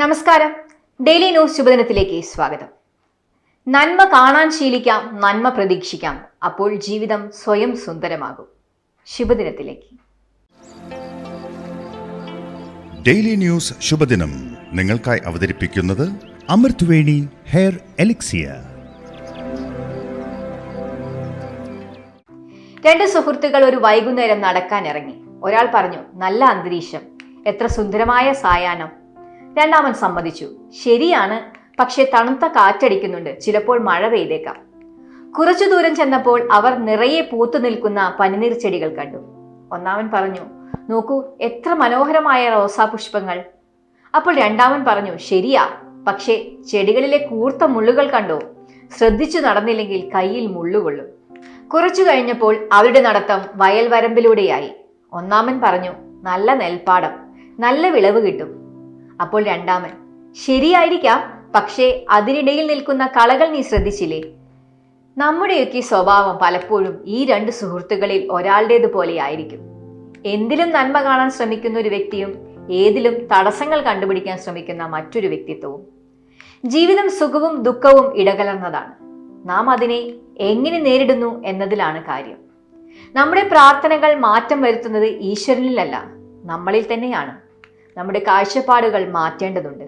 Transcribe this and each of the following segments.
നമസ്കാരം. Daily news ശുഭദിനത്തിലേക്ക് സ്വാഗതം. നന്മ കാണാൻ ശീലിക്കാം, നന്മ പ്രതീക്ഷിക്കാം, അപ്പോൾ ജീവിതം സ്വയം സുന്ദരമാകും. ശുഭദിനത്തിലേക്ക്. ഡെയിലി ന്യൂസ് ശുഭദിനം നിങ്ങൾക്കായി അവതരിപ്പിക്കുന്നത് അമൃത്വേണി ഹെയർ എലിക്സിയർ. രണ്ട് സുഹൃത്തുക്കൾ ഒരു വൈകുന്നേരം നടക്കാൻ ഇറങ്ങി. ഒരാൾ പറഞ്ഞു, നല്ല അന്തരീക്ഷം, എത്ര സുന്ദരമായ സായാഹ്നം. രണ്ടാമൻ സമ്മതിച്ചു, ശരിയാണ്, പക്ഷെ തണുത്ത കാറ്റടിക്കുന്നുണ്ട്, ചിലപ്പോൾ മഴ പെയ്തേക്കാം. കുറച്ചു ദൂരം ചെന്നപ്പോൾ അവർ നിറയെ പൂത്തു നിൽക്കുന്ന പനിനീർ ചെടികൾ കണ്ടു. ഒന്നാമൻ പറഞ്ഞു, നോക്കൂ, എത്ര മനോഹരമായ റോസാപുഷ്പങ്ങൾ. അപ്പോൾ രണ്ടാമൻ പറഞ്ഞു, ശരിയാ, പക്ഷേ ചെടികളിലെ കൂർത്ത മുള്ളുകൾ കണ്ടോ? ശ്രദ്ധിച്ചു നടന്നില്ലെങ്കിൽ കയ്യിൽ മുള്ളുകൊള്ളും. കുറച്ചു കഴിഞ്ഞപ്പോൾ അവരുടെ നടത്തം വയൽ വരമ്പിലൂടെയായി. ഒന്നാമൻ പറഞ്ഞു, നല്ല നെൽപ്പാടം, നല്ല വിളവ് കിട്ടും. അപ്പോൾ രണ്ടാമൻ, ശരിയായിരിക്കാം, പക്ഷേ അതിനിടയിൽ നിൽക്കുന്ന കളകൾ നീ ശ്രദ്ധിച്ചില്ലേ? നമ്മുടെയൊക്കെ സ്വഭാവം പലപ്പോഴും ഈ രണ്ട് സുഹൃത്തുക്കളിൽ ഒരാളുടേതുപോലെ ആയിരിക്കും. എന്തിലും നന്മ കാണാൻ ശ്രമിക്കുന്ന ഒരു വ്യക്തിയും ഏതിലും തടസ്സങ്ങൾ കണ്ടുപിടിക്കാൻ ശ്രമിക്കുന്ന മറ്റൊരു വ്യക്തിത്വവും. ജീവിതം സുഖവും ദുഃഖവും ഇടകലർന്നതാണ്. നാം അതിനെ എങ്ങനെ നേരിടുന്നു എന്നതിലാണ് കാര്യം. നമ്മുടെ പ്രാർത്ഥനകൾ മാറ്റം വരുത്തുന്നത് ഈശ്വരനിലല്ല, നമ്മളിൽ തന്നെയാണ്. നമ്മുടെ കാഴ്ചപ്പാടുകൾ മാറ്റേണ്ടതുണ്ട്.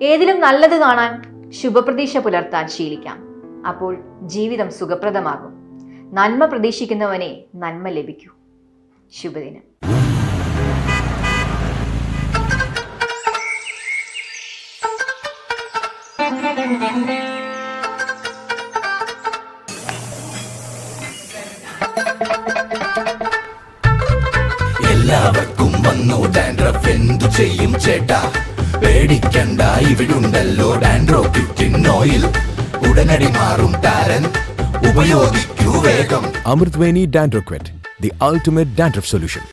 ഏതിലും നല്ലത് കാണാൻ, ശുഭപ്രതീക്ഷ പുലർത്താൻ ശീലിക്കാം. അപ്പോൾ ജീവിതം സുഖപ്രദമാകും. നന്മ പ്രതീക്ഷിക്കുന്നവനെ നന്മ ലഭിക്കൂ. ശുഭദിനം. എല്ലാവർക്കും വന്നു ഡാൻഡ്രഫ്, എന്തു ചെയ്യും ചേട്ടാ? പേടിക്കണ്ട, ഇവിടുണ്ടല്ലോ ഡാൻഡ്രോക്കിറ്റിൻ ഓയിൽ. ഉടനടി മാറും താരൻ, ഉപയോഗിക്കൂ വേഗം. Amrutweni Dandruff Quit, the ultimate dandruff solution.